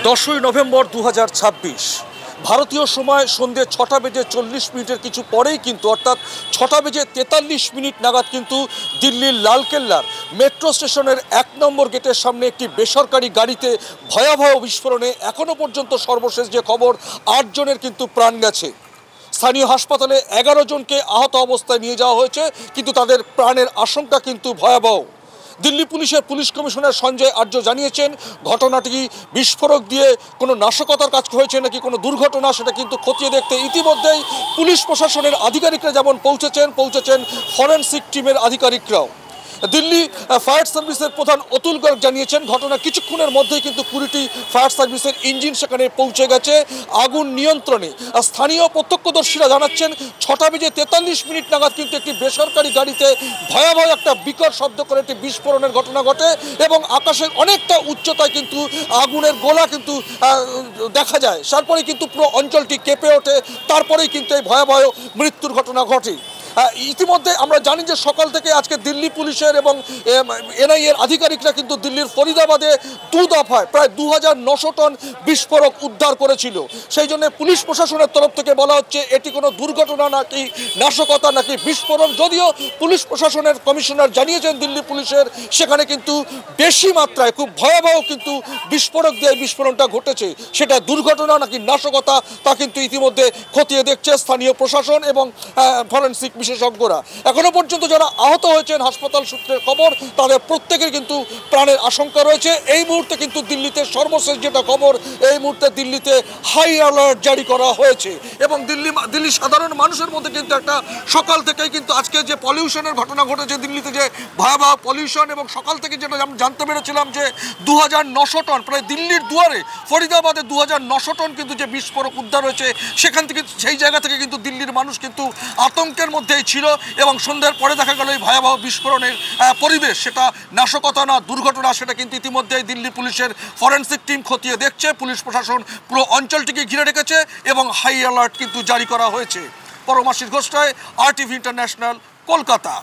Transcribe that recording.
10ই November 2026 ভারতীয় সময় সন্ধ্যে 6:40 কিছু পরেই কিন্তু অর্থাৎ 6:43 নাগাদ কিন্তু দিল্লির লালকেল্লার মেট্রো স্টেশনের 1 নম্বর গেটের সামনে একটি বেসরকারি গাড়িতে ভয়াবহ বিস্ফোরণে এখনও পর্যন্ত সর্বশেষ যে খবর 8 জনের কিন্তু প্রাণ গেছে। স্থানীয় হাসপাতালে 11 জনকে আহত অবস্থায় নিয়ে যাওয়া হয়েছে, কিন্তু তাদের প্রাণের আশঙ্কা কিন্তু ভয়াবহ। দিল্লি পুলিশের পুলিশ কমিশনার সঞ্জয় আর্য জানিয়েছেন, ঘটনাটি বিস্ফোরক দিয়ে কোনো নাশকতার কাজ হয়েছে নাকি কোনো দুর্ঘটনা সেটা কিন্তু খতিয়ে দেখতে ইতিমধ্যেই পুলিশ প্রশাসনের আধিকারিকরা যেমন পৌঁছেছেন ফরেনসিক টিমের আধিকারিকরাও। দিল্লি ফায়ার সার্ভিসের প্রধান অতুল গর্গ জানিয়েছেন, ঘটনা কিছুক্ষণের মধ্যেই কিন্তু 20টি ফায়ার সার্ভিসের ইঞ্জিন সেখানে পৌঁছে গেছে আগুন নিয়ন্ত্রণে। স্থানীয় প্রত্যক্ষদর্শীরা জানাচ্ছেন 6:43 নাগাদ কিন্তু একটি বেসরকারি গাড়িতে ভয়াবহ একটা বিকট শব্দ করে একটি বিস্ফোরণের ঘটনা ঘটে এবং আকাশের অনেকটা উচ্চতায় কিন্তু আগুনের গোলা কিন্তু দেখা যায়। তারপরে কিন্তু পুরো অঞ্চলটি কেঁপে ওঠে, তারপরেই কিন্তু এই ভয়াবহ মৃত্যুর ঘটনা ঘটে। ইতিমধ্যে আমরা জানি যে সকাল থেকে আজকে দিল্লি পুলিশের এবং এনআইএর আধিকারিকরা কিন্তু দিল্লির ফরিদাবাদে 2 দফায় প্রায় 2900 টন বিস্ফোরক উদ্ধার করেছিল। সেই জন্য পুলিশ প্রশাসনের তরফ থেকে বলা হচ্ছে এটি কোনো দুর্ঘটনা নাকি নাশকতা নাকি বিস্ফোরণ। যদিও পুলিশ প্রশাসনের কমিশনার জানিয়েছেন দিল্লি পুলিশের সেখানে কিন্তু বেশি মাত্রায় খুব ভয়াবহ কিন্তু বিস্ফোরক দিয়ে বিস্ফোরণটা ঘটেছে, সেটা দুর্ঘটনা নাকি নাশকতা তা কিন্তু ইতিমধ্যে খতিয়ে দেখছে স্থানীয় প্রশাসন এবং ফরেনসিক বিশেষজ্ঞরা। এখনো পর্যন্ত যারা আহত হয়েছেন হাসপাতাল সূত্রের খবর তাদের প্রত্যেকের কিন্তু প্রাণের আশঙ্কা রয়েছে। এই মুহূর্তে কিন্তু দিল্লিতে সর্বশেষ যেটা খবর, এই মুহূর্তে দিল্লিতে হাই অ্যালার্ট জারি করা হয়েছে এবং দিল্লি সাধারণ মানুষের মধ্যে কিন্তু একটা সকাল থেকেই কিন্তু আজকে যে পলিউশনের ঘটনা ঘটেছে দিল্লিতে, যে ভয়াবহ পলিউশন, এবং সকাল থেকে যেটা আমরা জানতে পেরেছিলাম যে 2900 টন প্রায় দিল্লির দুয়ারে ফরিদাবাদে 2900 টন কিন্তু যে বিস্ফোরক উদ্ধার হয়েছে, সেখান থেকে সেই জায়গা থেকে কিন্তু দিল্লির মানুষ কিন্তু আতঙ্কের মধ্যেই ছিল এবং সন্ধ্যার পরে দেখা গেল এই ভয়াবহ বিস্ফোরণের পরিবেশ সেটা নাশকতা না দুর্ঘটনা সেটা কিন্তু ইতিমধ্যেই দিল্লি পুলিশের ফরেনসিক টিম খতিয়ে দেখছে। পুলিশ প্রশাসন পুরো অঞ্চলটিকে ঘিরে রেখেছে এবং হাই অ্যালার্ট কিন্তু জারি করা হয়েছে। Paramashis Ghosh, RTV international, Kolkata.